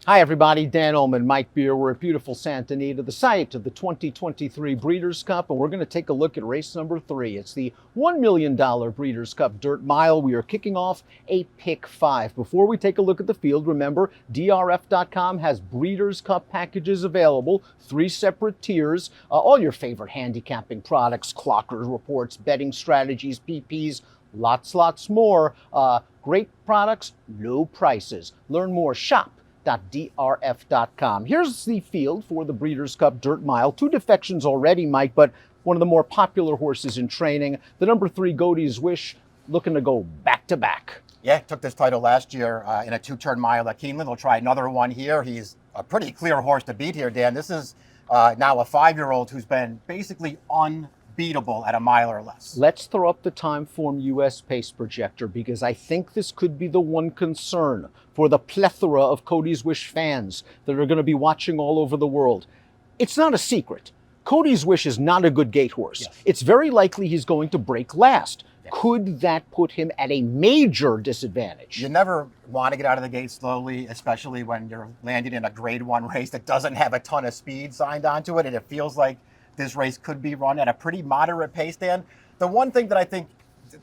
Hi everybody, Dan Illman, Mike Beer. We're at beautiful Santa Anita, the site of the 2023 Breeders' Cup, and we're going to take a look at race number 3. It's the $1 million Breeders' Cup Dirt Mile. We are kicking off a pick 5. Before we take a look at the field, remember, DRF.com has Breeders' Cup packages available, 3 separate tiers, all your favorite handicapping products, clockers, reports, betting strategies, PPs, lots more. Great products, low prices. Learn more, shop.drf.com. Here's the field for the Breeders' Cup Dirt Mile. 2 defections already, Mike, but one of the more popular horses in training. The number 3, Godey's Wish, looking to go back-to-back. Yeah, took this title last year in a 2-turn mile at Keeneland. He'll try another one here. He's a pretty clear horse to beat here, Dan. This is now a 5-year-old who's been basically unbeatable at a mile or less. Let's throw up the Timeform US pace projector because I think this could be the one concern for the plethora of Godey's Wish fans that are going to be watching all over the world. It's not a secret. Godey's Wish is not a good gate horse. Yes. It's very likely he's going to break last. Yes. Could that put him at a major disadvantage? You never want to get out of the gate slowly, especially when you're landing in a grade 1 race that doesn't have a ton of speed signed onto it, and it feels like this race could be run at a pretty moderate pace, Dan. The one thing that I think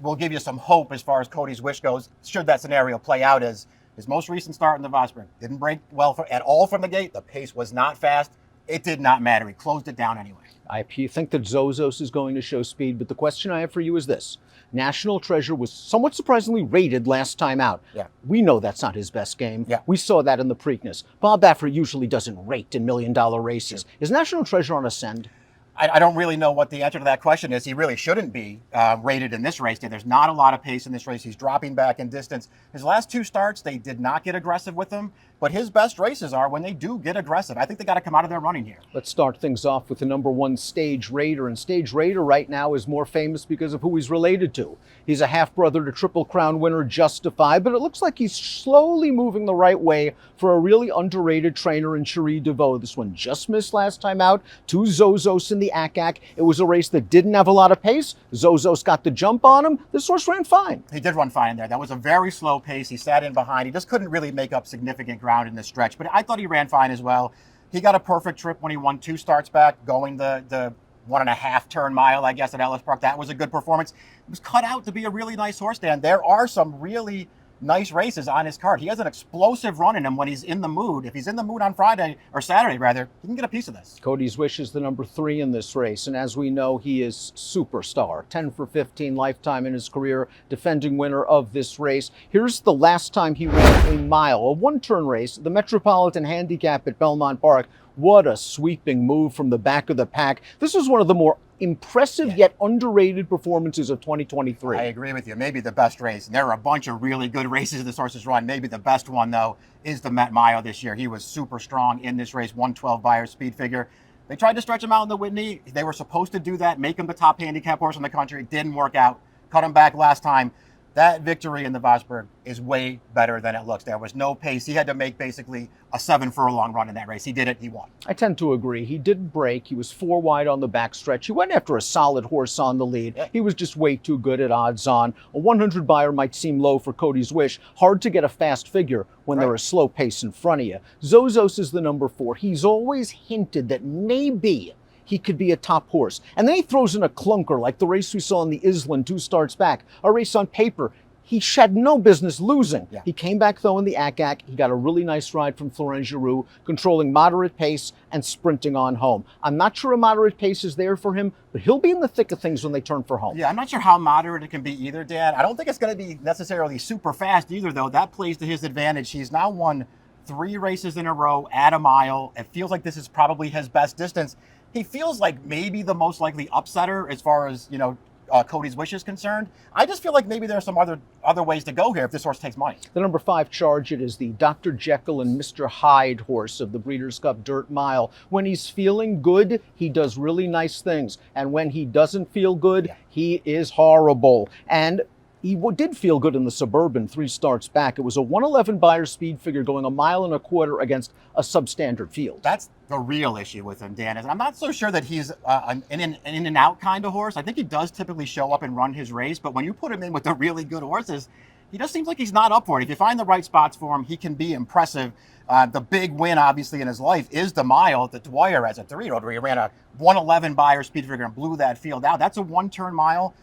will give you some hope as far as Godey's Wish goes, should that scenario play out, is his most recent start in the Vosburg. Didn't break well at all from the gate. The pace was not fast. It did not matter. He closed it down anyway. I think that Zozos is going to show speed, but the question I have for you is this. National Treasure was somewhat surprisingly rated last time out. Yeah. We know that's not his best game. Yeah. We saw that in the Preakness. Bob Baffert usually doesn't rate in $1 million races. Is National Treasure on ascend? I don't really know what the answer to that question is. He really shouldn't be rated in this race. There's not a lot of pace in this race. He's dropping back in distance. His last 2 starts, they did not get aggressive with him, but his best races are when they do get aggressive. I think they got to come out of there running here. Let's start things off with the number 1, Stage Raider. And Stage Raider right now is more famous because of who he's related to. He's a half-brother to Triple Crown winner Justified, but it looks like he's slowly moving the right way for a really underrated trainer in Cherie DeVoe. This one just missed last time out. 2 Zozos in the ACAC. It was a race that didn't have a lot of pace. Zozos got the jump on him. This horse ran fine. He did run fine there. That was a very slow pace. He sat in behind. He just couldn't really make up significant ground in this stretch, but I thought he ran fine as well. He got a perfect trip when he won 2 starts back, going the 1.5-turn mile, I guess, at Ellis Park. That was a good performance. It was cut out to be a really nice horse, Dan. There are some really nice races on his card. He has an explosive run in him when he's in the mood. If he's in the mood on Friday, or Saturday rather, he can get a piece of this. Godey's Wish is the number 3 in this race, and as we know, he is superstar. 10 for 15 lifetime in his career, defending winner of this race. Here's the last time he ran a mile, a 1-turn race, the Metropolitan Handicap at Belmont Park. What a sweeping move from the back of the pack. This was one of the more impressive yet underrated performances of 2023. I agree with you. Maybe the best race. And there are a bunch of really good races this horse has run. Maybe the best one, though, is the Met Mile this year. He was super strong in this race, 112 Buyer speed figure. They tried to stretch him out in the Whitney. They were supposed to do that, make him the top handicap horse in the country. It didn't work out. Cut him back last time. That victory in the Vosburg is way better than it looks. There was no pace. He had to make basically a 7-furlong run in that race. He did it. He won. I tend to agree. He didn't break. He was 4 wide on the backstretch. He went after a solid horse on the lead. Yeah. He was just way too good at odds on. A 100 Buyer might seem low for Godey's Wish. Hard to get a fast figure when Right. there is slow pace in front of you. Zozos is the number 4. He's always hinted that maybe he could be a top horse. And then he throws in a clunker like the race we saw in the Illman 2 starts back. A race on paper he had no business losing. Yeah. He came back, though, in the ACAC. He got a really nice ride from Florent Giroux, controlling moderate pace and sprinting on home. I'm not sure a moderate pace is there for him, but he'll be in the thick of things when they turn for home. Yeah, I'm not sure how moderate it can be either, Dan. I don't think it's going to be necessarily super fast either, though. That plays to his advantage. He's now won 3 races in a row at a mile. It feels like this is probably his best distance. He feels like maybe the most likely upsetter as far as, Godey's Wish is concerned. I just feel like maybe there are some other ways to go here if this horse takes money. The number 5 Charge It is the Dr. Jekyll and Mr. Hyde horse of the Breeders' Cup Dirt Mile. When he's feeling good, he does really nice things. And when he doesn't feel good, he is horrible. And he did feel good in the Suburban 3 starts back. It was a 111 Buyer speed figure going 1.25 miles against a substandard field. That's the real issue with him, Dan. Is I'm not so sure that he's an in and out kind of horse. I think he does typically show up and run his race, but when you put him in with the really good horses, he just seems like he's not up for it. If you find the right spots for him, he can be impressive. The big win, obviously, in his life is the mile that Dwyer as a 3-year-old, where he ran a 111 Beyer speed figure and blew that field out. That's a one-turn mile.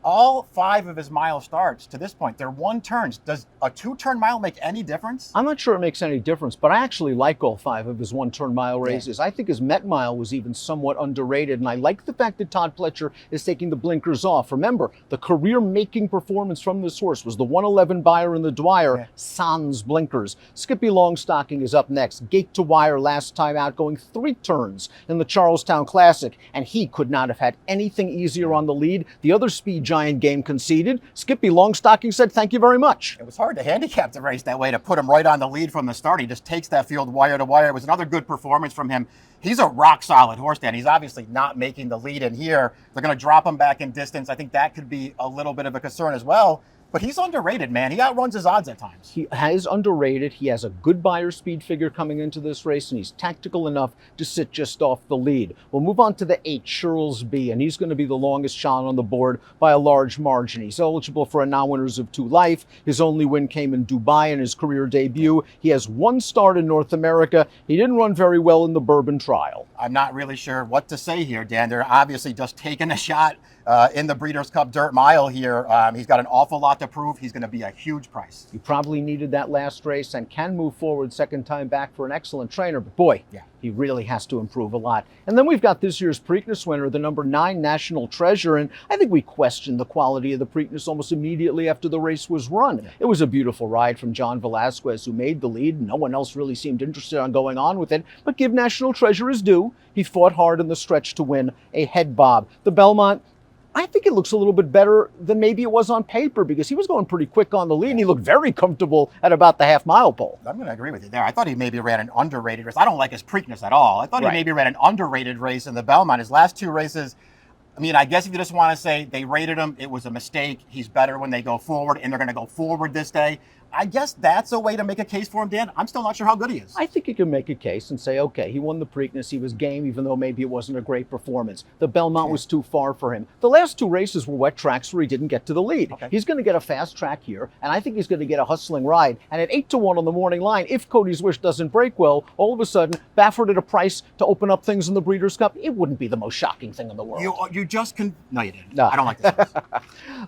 All 5 of his mile starts to this point, they're 1 turns. Does a 2-turn mile make any difference? I'm not sure it makes any difference, but I actually like all 5 of his 1-turn mile races. I think his Met mile was even somewhat underrated, and I like the fact that Todd Pletcher is taking the blinkers off. Remember, the career-making performance from this horse was the 111 Beyer and the Dwyer, sans blinkers. Skippy Longstocking is up next. Gate to wire last time out, going 3 turns in the Charlestown Classic, and he could not have had anything easier on the lead. The other speed giant game conceded. Skippy Longstocking said, "Thank you very much." It was hard to handicap the race that way, to put him right on the lead from the start. He just takes that field wire to wire. It was another good performance from him. He's a rock solid horse, Dan. He's obviously not making the lead in here. They're going to drop him back in distance. I think that could be a little bit of a concern as well. But he's underrated, man. He outruns his odds at times. He is underrated. He has a good Beyer speed figure coming into this race, and he's tactical enough to sit just off the lead. We'll move on to the 8, Shirl's B, and he's going to be the longest shot on the board by a large margin. He's eligible for a non-winners of 2 life. His only win came in Dubai in his career debut. He has 1 start in North America. He didn't run very well in the Bourbon Trial. I'm not really sure what to say here, Dan. They're obviously just taking a shot in the Breeders' Cup Dirt Mile here. He's got an awful lot to prove. He's going to be a huge price. He probably needed that last race and can move forward second time back for an excellent trainer. But boy, he really has to improve a lot. And then we've got this year's Preakness winner, the number 9 National Treasure. And I think we questioned the quality of the Preakness almost immediately after the race was run. It was a beautiful ride from John Velasquez, who made the lead. No one else really seemed interested on going on with it. But give National Treasure his due. He fought hard in the stretch to win a head bob. The Belmont, I think it looks a little bit better than maybe it was on paper, because he was going pretty quick on the lead and he looked very comfortable at about the half-mile pole. I'm going to agree with you there. I thought he maybe ran an underrated race. I don't like his Preakness at all. I thought he maybe ran an underrated race in the Belmont. His last 2 races, I mean, I guess if you just want to say they rated him, it was a mistake. He's better when they go forward, and they're going to go forward this day. I guess that's a way to make a case for him, Dan. I'm still not sure how good he is. I think you can make a case and say, okay, he won the Preakness. He was game, even though maybe it wasn't a great performance. The Belmont was too far for him. The last 2 races were wet tracks where he didn't get to the lead. He's going to get a fast track here, and I think he's going to get a hustling ride. And at 8-1 on the morning line, if Cody's Wish doesn't break well, all of a sudden, Baffert at a price to open up things in the Breeders' Cup, it wouldn't be the most shocking thing in the world. You just can... No, you didn't. No. I don't like this.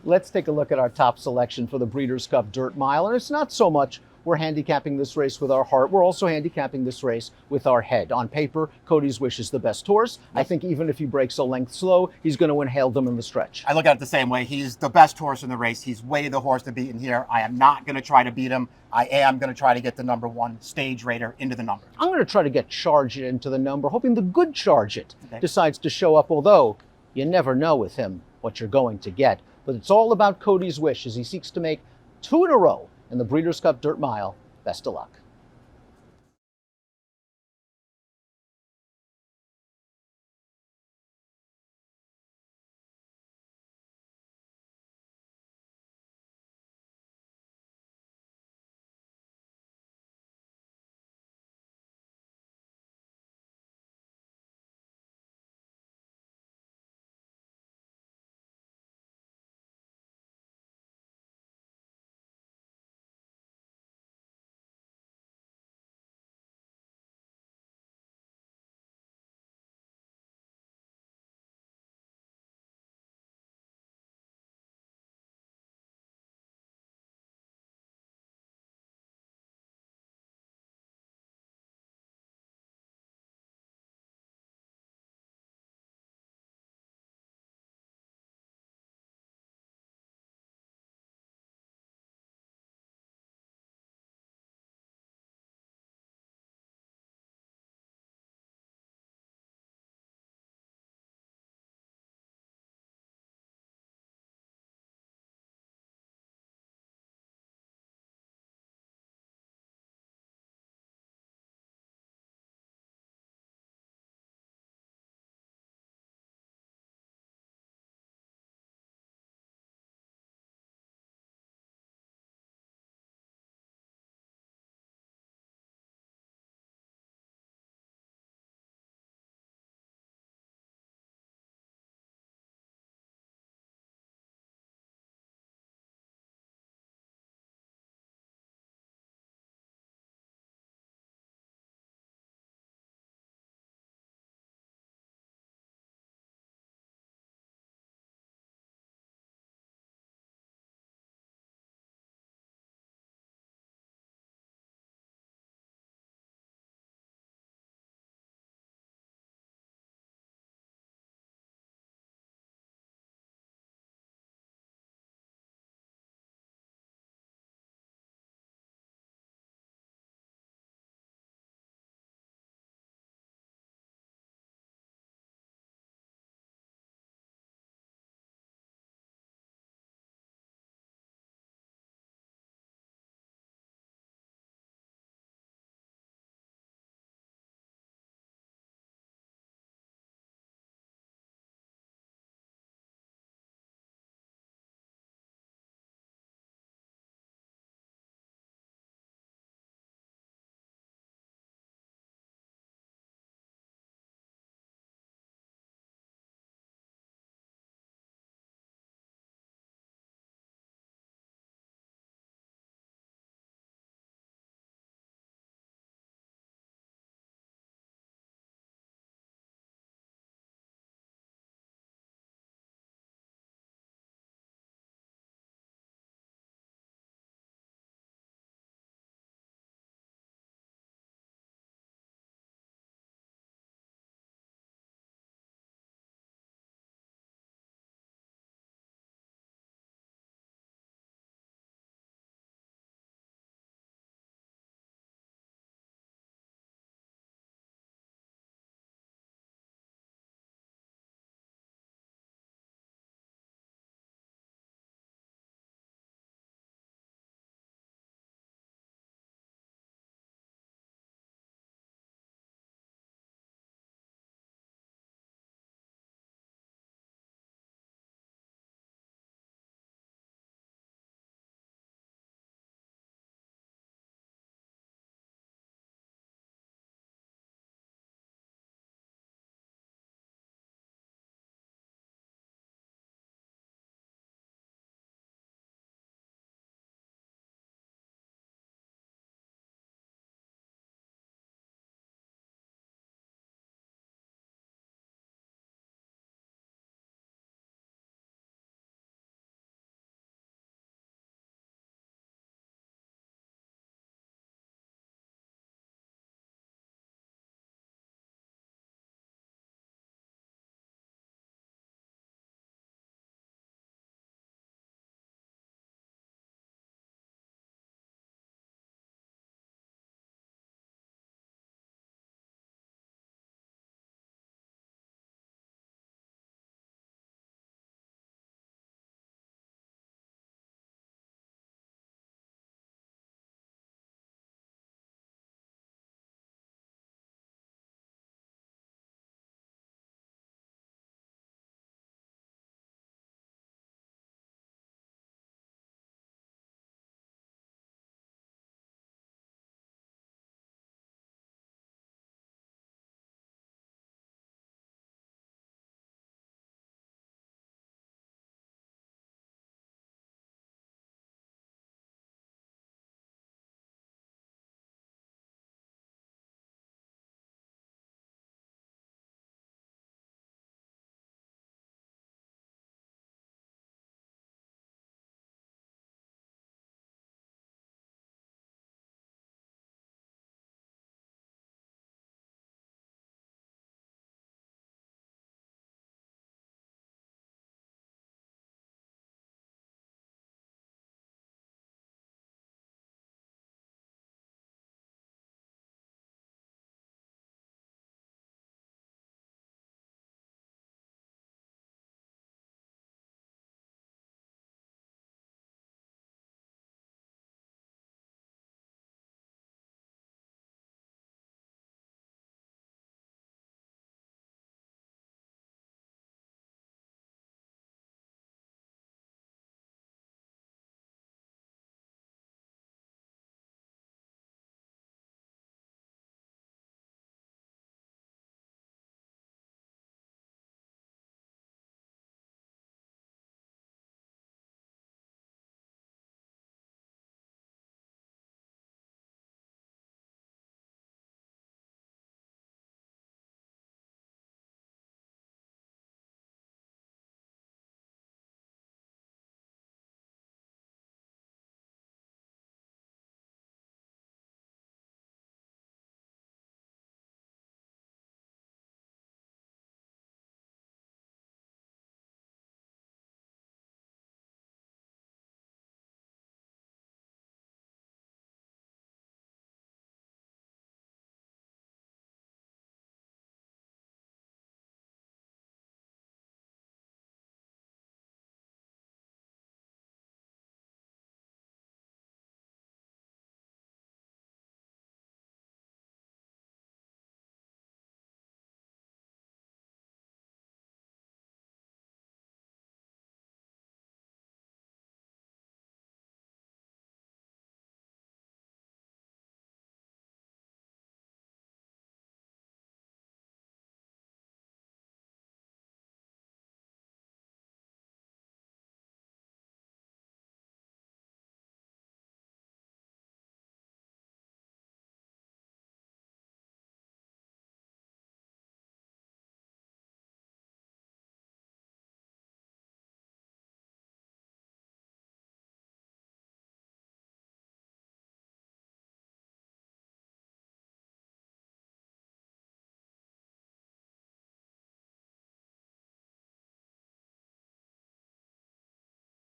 Let's take a look at our top selection for the Breeders' Cup Dirt Mile, and it's not so much we're handicapping this race with our heart. We're also handicapping this race with our head. On paper, Cody's Wish is the best horse. I think even if he breaks a length slow, he's going to inhale them in the stretch. I look at it the same way. He's the best horse in the race. He's way the horse to beat in here. I am not going to try to beat him. I am going to try to get the number 1 Stage Raider into the number. I'm going to try to get Charge It into the number, hoping the good Charge It decides to show up, although you never know with him what you're going to get. But it's all about Cody's Wish as he seeks to make 2 in a row in the Breeders' Cup Dirt Mile. Best of luck.